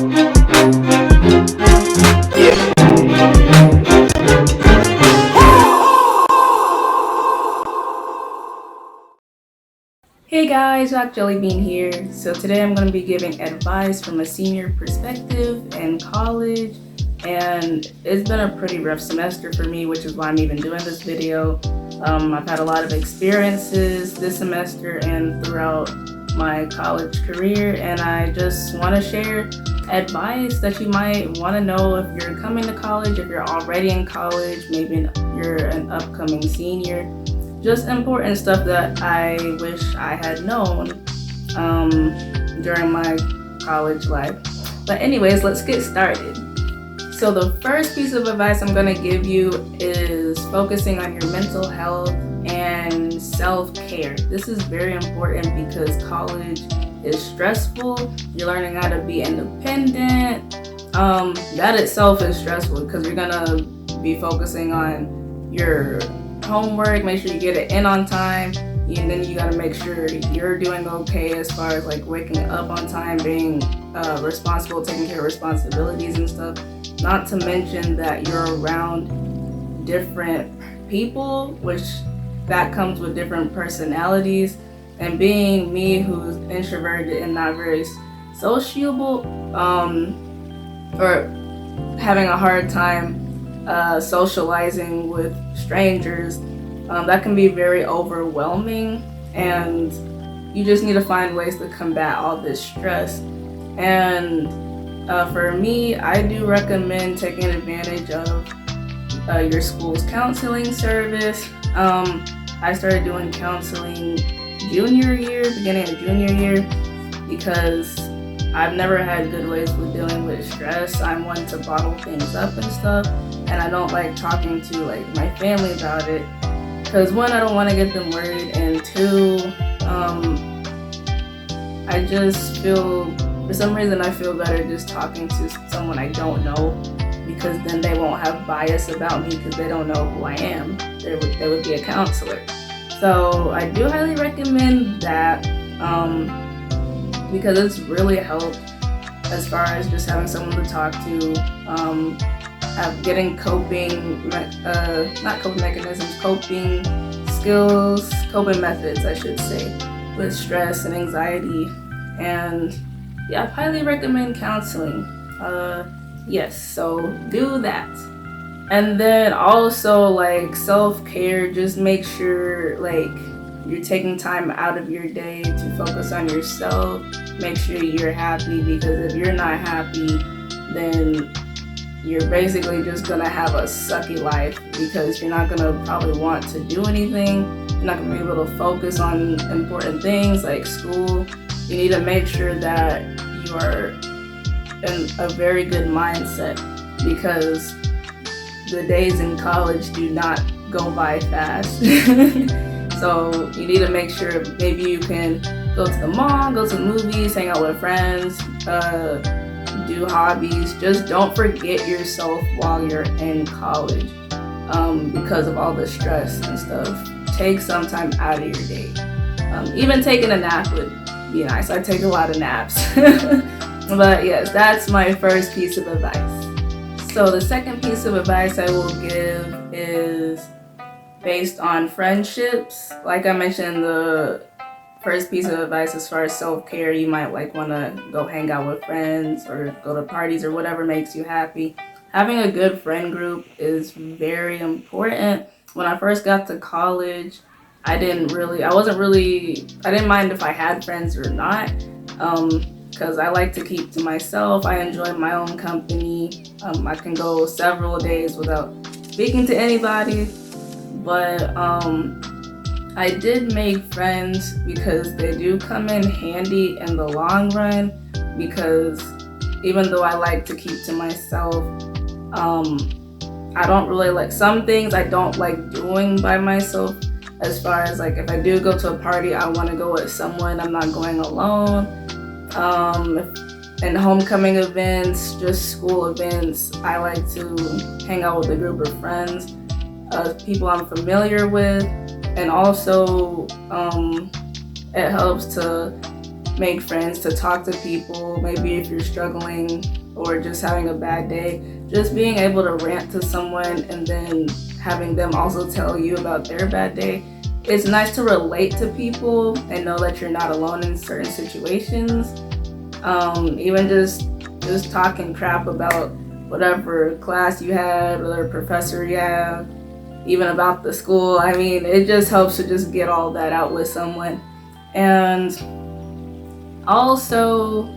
Hey guys, Jack Jellybean here. So today I'm going to be giving advice from a senior perspective in college, and it's been a pretty rough semester for me, which is why I'm even doing this video. I've had a lot of experiences this semester and throughout my college career, and I just want to share advice that you might want to know if you're coming to college, if you're already in college, maybe you're an upcoming senior. Just important stuff that I wish I had known during my college life. But anyways, let's get started. So the first piece of advice I'm going to give you is focusing on your mental health and self-care. This is very important because college is stressful. You're learning how to be independent. That itself is stressful because you're going to be focusing on your homework, make sure you get it in on time, and then you got to make sure you're doing okay as far as like waking up on time, being responsible, taking care of responsibilities and stuff. Not to mention that you're around different people, which that comes with different personalities, and being me, who's introverted and not very sociable, or having a hard time socializing with strangers, that can be very overwhelming, and you just need to find ways to combat all this stress. And for me, I do recommend taking advantage of your school's counseling service. I started doing counseling beginning of junior year, because I've never had good ways with dealing with stress. I'm one to bottle things up and stuff, and I don't like talking to like my family about it, because one, I don't want to get them worried, and two, I just feel, for some reason I feel better just talking to someone I don't know, because then they won't have bias about me because they don't know who I am. They would be a counselor. So I do highly recommend that, because it's really helped as far as just having someone to talk to, getting coping skills, coping methods, I should say, with stress and anxiety. And yeah, I highly recommend counseling. Yes, so do that. And then also like self-care, just make sure like you're taking time out of your day to focus on yourself. Make sure you're happy, because if you're not happy, then you're basically just gonna have a sucky life, because you're not gonna probably want to do anything. You're not gonna be able to focus on important things like school. You need to make sure that you are in a very good mindset, because the days in college do not go by fast. So you need to make sure maybe you can go to the mall, go to the movies, hang out with friends, do hobbies. Just don't forget yourself while you're in college, because of all the stress and stuff. Take some time out of your day. Even taking a nap would be nice. I take a lot of naps. But yes, that's my first piece of advice. So the second piece of advice I will give is based on friendships. Like I mentioned, the first piece of advice as far as self-care, you might like want to go hang out with friends or go to parties or whatever makes you happy. Having a good friend group is very important. When I first got to college, I didn't mind if I had friends or not, because I like to keep to myself. I enjoy my own company. I can go several days without speaking to anybody, but I did make friends, because they do come in handy in the long run, because even though I like to keep to myself, I don't really like some things I don't like doing by myself. As far as like if I do go to a party, I want to go with someone. I'm not going alone. And homecoming events, just school events, I like to hang out with a group of friends, people I'm familiar with, and also it helps to make friends, to talk to people. Maybe if you're struggling or just having a bad day, just being able to rant to someone and then having them also tell you about their bad day. It's nice to relate to people and know that you're not alone in certain situations. Even just talking crap about whatever class you had, whatever professor you have, even about the school. I mean, it just helps to just get all that out with someone. And also,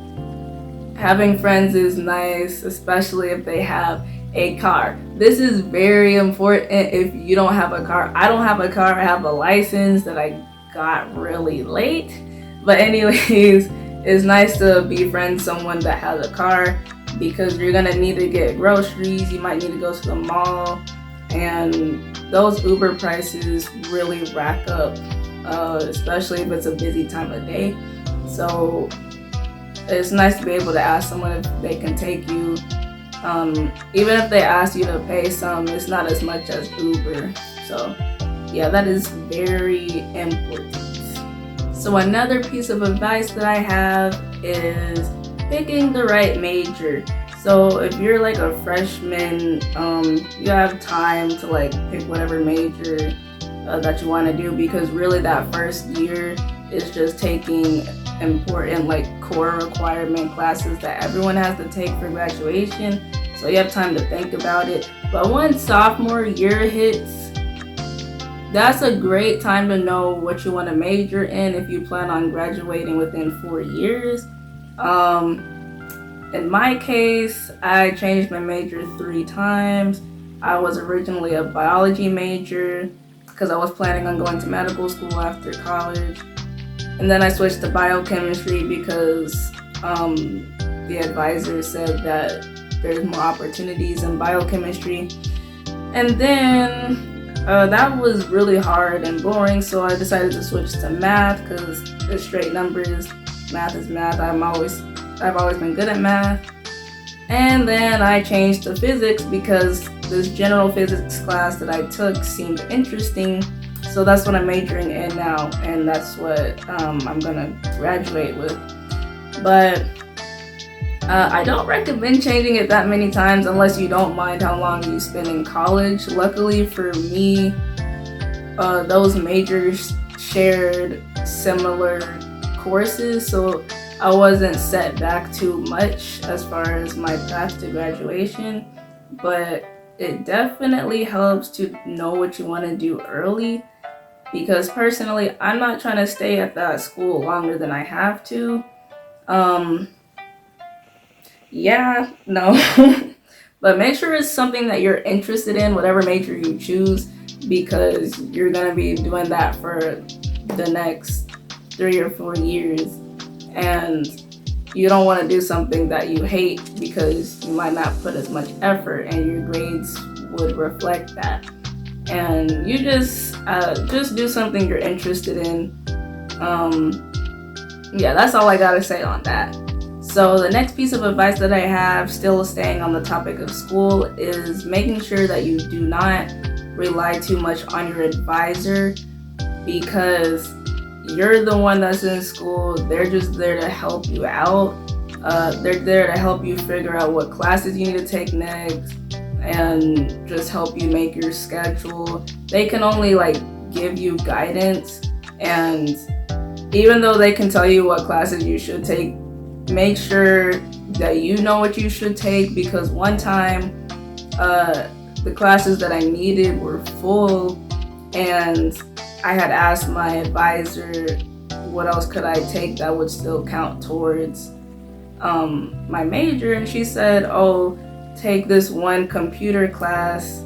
having friends is nice, especially if they have a car. This is very important if you don't have a car. I don't have a car. I have a license that I got really late. But anyways, it's nice to befriend someone that has a car, because you're gonna need to get groceries. You might need to go to the mall, and those Uber prices really rack up, especially if it's a busy time of day. So it's nice to be able to ask someone if they can take you. Even if they ask you to pay some, it's not as much as Uber. So yeah, that is very important. So another piece of advice that I have is picking the right major. So if you're like a freshman, you have time to like pick whatever major that you want to do, because really that first year is just taking important like core requirement classes that everyone has to take for graduation. So you have time to think about it. But once sophomore year hits, that's a great time to know what you want to major in if you plan on graduating within 4 years. In my case, I changed my major 3 times. I was originally a biology major because I was planning on going to medical school after college. And then I switched to biochemistry because the advisor said that there's more opportunities in biochemistry. And then that was really hard and boring, so I decided to switch to math because it's straight numbers. Math is math. I've always been good at math. And then I changed to physics because this general physics class that I took seemed interesting. So that's what I'm majoring in now, and that's what I'm gonna graduate with. But I don't recommend changing it that many times unless you don't mind how long you spend in college. Luckily for me, those majors shared similar courses, so I wasn't set back too much as far as my path to graduation. But it definitely helps to know what you want to do early, because personally, I'm not trying to stay at that school longer than I have to. But make sure it's something that you're interested in, whatever major you choose, because you're going to be doing that for the next 3 or 4 years. And you don't want to do something that you hate because you might not put as much effort and your grades would reflect that. And you just do something you're interested in. That's all I gotta say on that. So the next piece of advice that I have, still staying on the topic of school, is making sure that you do not rely too much on your advisor, because you're the one that's in school. They're just there to help you out. They're there to help you figure out what classes you need to take next and just help you make your schedule. They can only give you guidance, and even though they can tell you what classes you should take, make sure that you know what you should take, because one time the classes that I needed were full, and I had asked my advisor what else could I take that would still count towards my major, and she said, take this one computer class,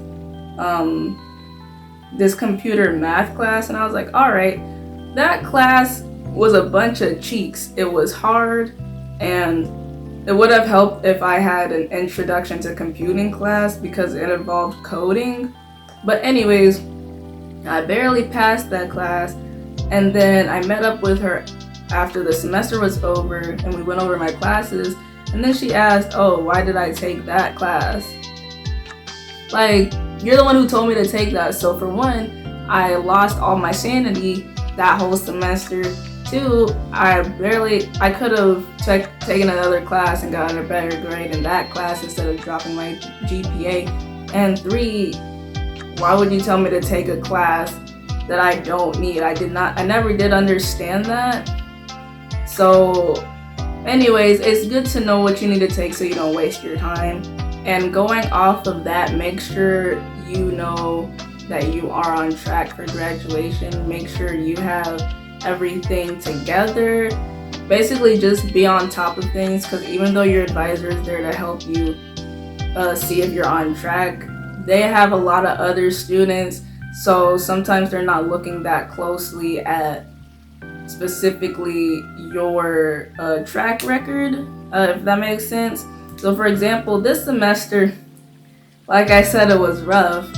this computer math class. And I was like, all right. That class was a bunch of cheeks. It was hard, and it would have helped if I had an introduction to computing class because it involved coding. But anyways, I barely passed that class, and then I met up with her after the semester was over, and we went over my classes, and then she asked, why did I take that class? You're the one who told me to take that. So for one, I lost all my sanity that whole semester. 2, I could have taken another class and gotten a better grade in that class instead of dropping my GPA. And 3, why would you tell me to take a class that I don't need? I never did understand that. So anyways, it's good to know what you need to take so you don't waste your time. And going off of that, make sure you know that you are on track for graduation. Make sure you have everything together. Basically, just be on top of things, because even though your advisor is there to help you see if you're on track, they have a lot of other students, so sometimes they're not looking that closely at specifically your track record, if that makes sense. So for example, this semester, like I said, it was rough.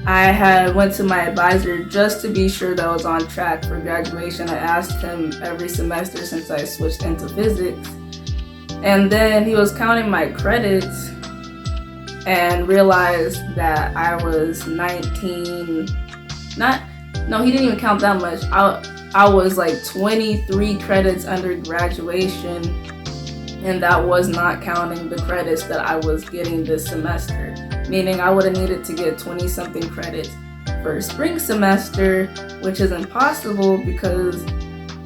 I went to my advisor just to be sure that I was on track for graduation. I asked him every semester since I switched into physics. And then he was counting my credits and realized that I was 19. He didn't even count that much. I was like 23 credits under graduation, and that was not counting the credits that I was getting this semester. Meaning I would have needed to get 20-something credits for spring semester, which is impossible because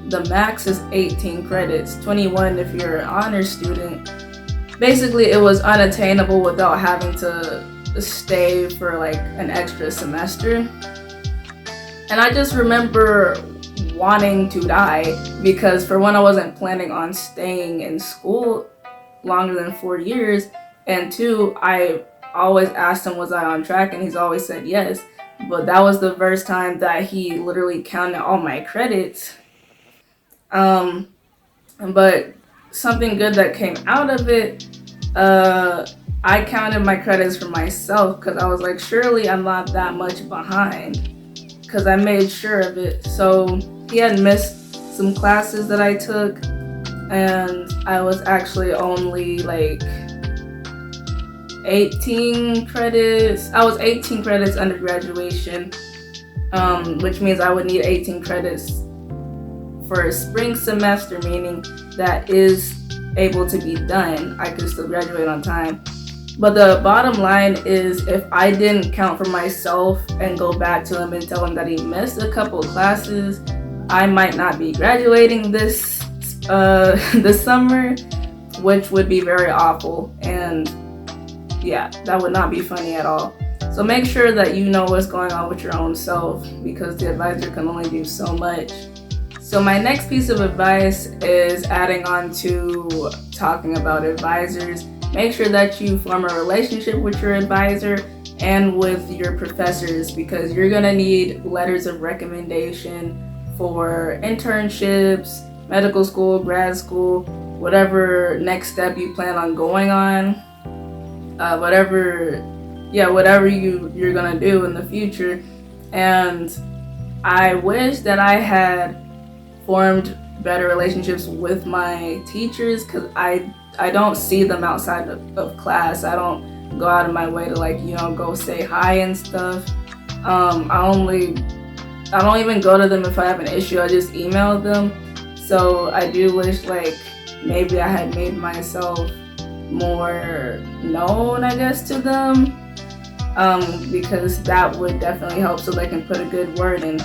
the max is 18 credits, 21 if you're an honor student. Basically, it was unattainable without having to stay for like an extra semester. And I just remember wanting to die because, for one, I wasn't planning on staying in school longer than 4 years, and 2, I always asked him was I on track, and he's always said yes. But that was the first time that he literally counted all my credits. But something good that came out of it, I counted my credits for myself because I was like, surely I'm not that much behind, because I made sure of it. So he had missed some classes that I took, and I was actually only like 18 credits. I was 18 credits under graduation, which means I would need 18 credits for a spring semester, meaning that is able to be done. I could still graduate on time. But the bottom line is, if I didn't count for myself and go back to him and tell him that he missed a couple of classes, I might not be graduating this summer, which would be very awful. And yeah, that would not be funny at all. So make sure that you know what's going on with your own self, because the advisor can only do so much. So my next piece of advice is adding on to talking about advisors. Make sure that you form a relationship with your advisor and with your professors, because you're gonna need letters of recommendation for internships, medical school, grad school, whatever next step you plan on going on, whatever you're gonna do in the future. And I wish that I had formed better relationships with my teachers, because I don't see them outside of class. I don't go out of my way to go say hi and stuff. I don't even go to them if I have an issue. I just email them. So I do wish maybe I had made myself more known, I guess, to them, because that would definitely help, so they can put a good word in.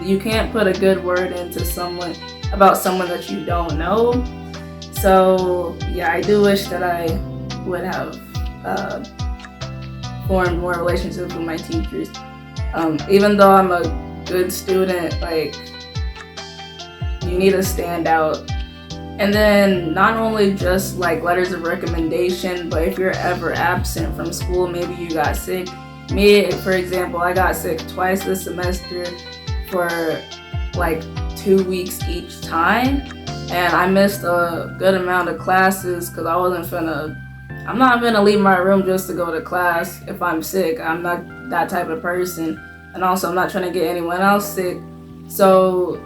You can't put a good word into someone about someone that you don't know. So yeah, I do wish that I would have formed more relationships with my teachers. Even though I'm a good student, you need to stand out. And then not only just letters of recommendation, but if you're ever absent from school, maybe you got sick. Me, for example, I got sick twice this semester for 2 weeks each time, and I missed a good amount of classes because I'm not gonna leave my room just to go to class if I'm sick. I'm not that type of person, and also I'm not trying to get anyone else sick. So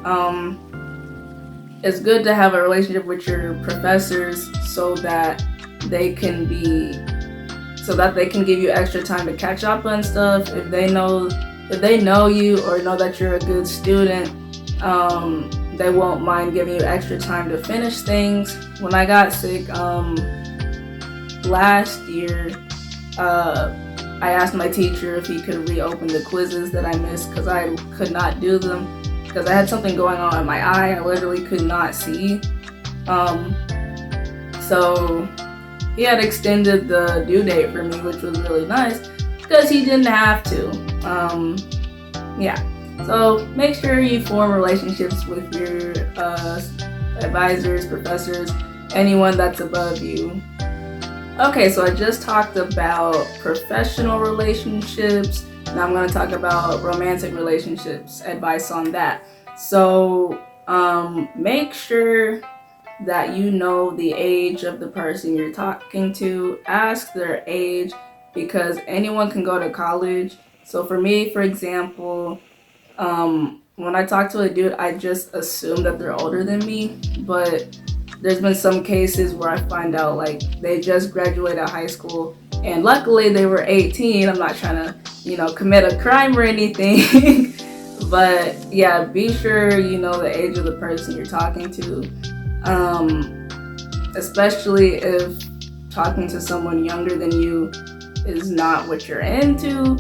it's good to have a relationship with your professors so that they can give you extra time to catch up on stuff. If they know you or know that you're a good student They won't mind giving you extra time to finish things. When I got sick last year, I asked my teacher if he could reopen the quizzes that I missed because I could not do them because I had something going on in my eye. I literally could not see. So he had extended the due date for me, which was really nice because he didn't have to. Yeah. So make sure you form relationships with your advisors, professors, anyone that's above you. Okay, so I just talked about professional relationships. Now I'm going to talk about romantic relationships, advice on that. So make sure that you know the age of the person you're talking to. Ask their age because anyone can go to college. So for me, for example, when I talk to a dude, I just assume that they're older than me, but there's been some cases where I find out like they just graduated high school and luckily they were 18. I'm not trying to, commit a crime or anything, but yeah, be sure you know the age of the person you're talking to, especially if talking to someone younger than you is not what you're into.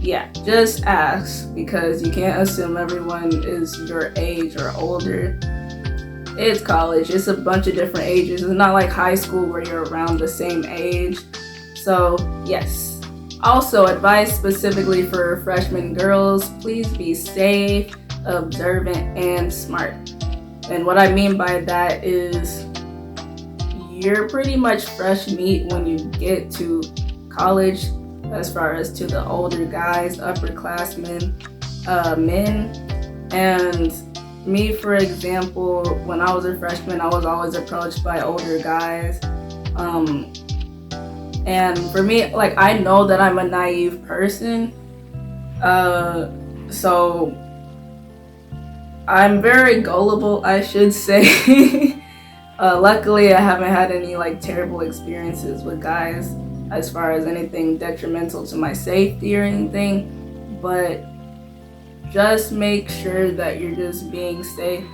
Yeah, just ask because you can't assume everyone is your age or older. It's college. It's a bunch of different ages. It's not like high school where you're around the same age. So, yes. Also, advice specifically for freshman girls, please be safe, observant, and smart. And what I mean by that is you're pretty much fresh meat when you get to college as far as to the older guys, upperclassmen, men. And me, for example, when I was a freshman, I was always approached by older guys. And for me, like, I know that I'm a naive person. So I'm very gullible, I should say. Luckily, I haven't had any like terrible experiences with guys as far as anything detrimental to my safety or anything. But just make sure that you're just being safe.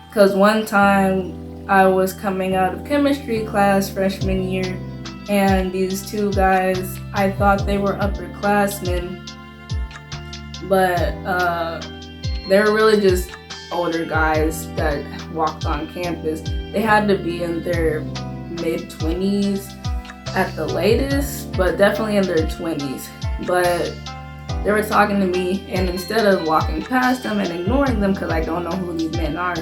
Because one time I was coming out of chemistry class freshman year, and these two guys, I thought they were upperclassmen, but they were really just older guys that walked on campus. They had to be in their mid-20s at the latest, but definitely in their 20s. But they were talking to me, and instead of walking past them and ignoring them because I don't know who these men are,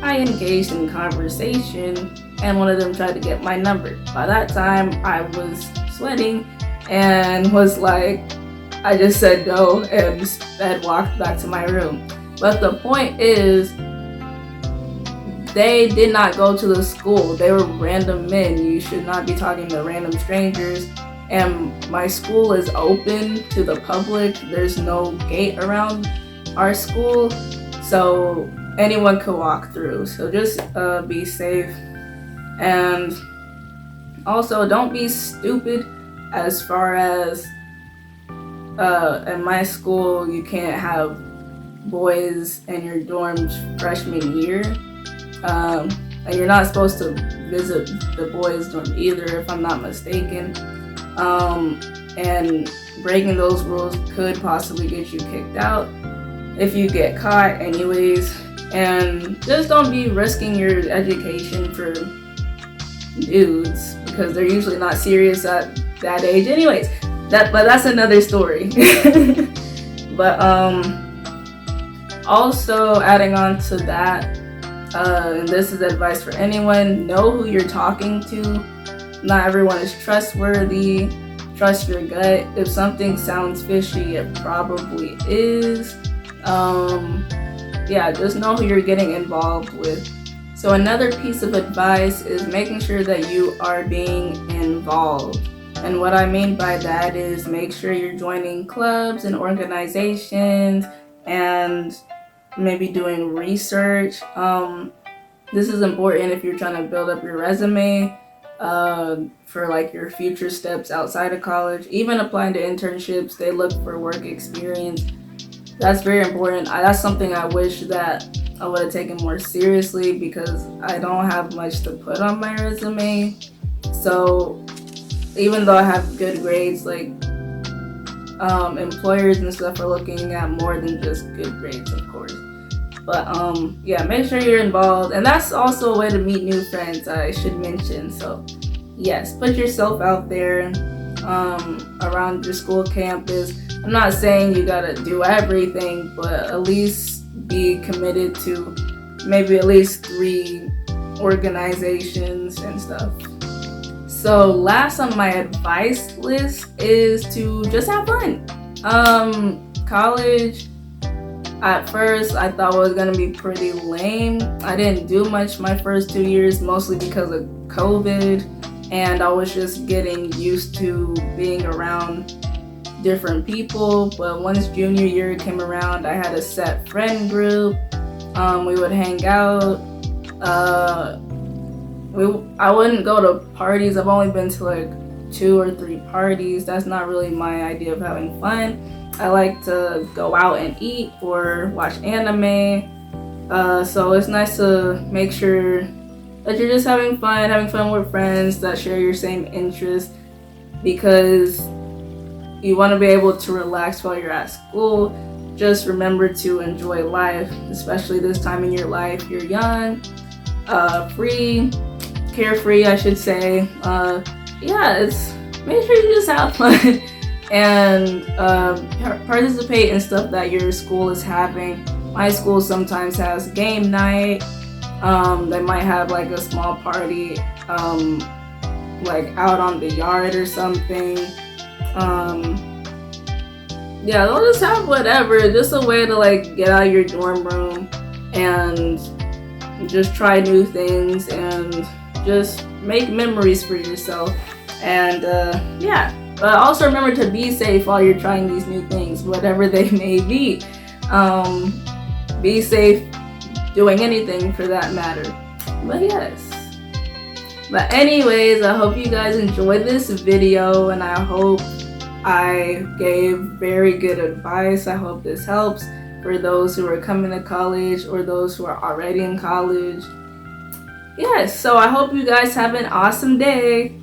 I engaged in conversation, and one of them tried to get my number. By that time, I was sweating and was like, I just said no and walked back to my room. But the point is, they did not go to the school. They were random men. You should not be talking to random strangers. And my school is open to the public. There's no gate around our school, so anyone could walk through. So just be safe. And also, don't be stupid as far as in my school, you can't have boys in your dorms freshman year. And you're not supposed to visit the boys' dorm either, if I'm not mistaken. And breaking those rules could possibly get you kicked out if you get caught anyways. And just don't be risking your education for dudes because they're usually not serious at that age anyways. But that's another story. But also adding on to that, and this is advice for anyone, know who you're talking to. Not everyone is trustworthy. Trust your gut. If something sounds fishy, it probably is. Just know who you're getting involved with. So another piece of advice is making sure that you are being involved. And what I mean by that is make sure you're joining clubs and organizations and maybe doing research. This is important if you're trying to build up your resume for like your future steps outside of college. Even applying to internships, they look for work experience. That's very important. That's something I wish that I would have taken more seriously, because I don't have much to put on my resume. So even though I have good grades, like employers and stuff are looking at more than just good grades, of course. But yeah, make sure you're involved, and that's also a way to meet new friends, I should mention. So yes, put yourself out there around your school campus. I'm not saying you gotta do everything, but at least be committed to maybe at least 3 organizations and stuff. So last on my advice list is to just have fun. College, at first I thought was gonna be pretty lame. I didn't do much my first 2 years, mostly because of COVID, and I was just getting used to being around different people. But once junior year came around, I had a set friend group. We would hang out. I wouldn't go to parties. I've only been to like 2 or 3 parties. That's not really my idea of having fun. I like to go out and eat or watch anime. So it's nice to make sure that you're just having fun with friends that share your same interests, because you want to be able to relax while you're at school. Just remember to enjoy life, especially this time in your life. You're young, carefree, I should say. Yeah, make sure you just have fun and participate in stuff that your school is having. My school sometimes has game night. They might have like a small party, like out on the yard or something. Yeah, they'll just have whatever, just a way to like get out of your dorm room and just try new things and just make memories for yourself. And yeah, but also remember to be safe while you're trying these new things, whatever they may be. Be safe doing anything for that matter. But yes. But anyways, I hope you guys enjoyed this video, and I hope I gave very good advice. I hope this helps for those who are coming to college or those who are already in college. Yes, so I hope you guys have an awesome day.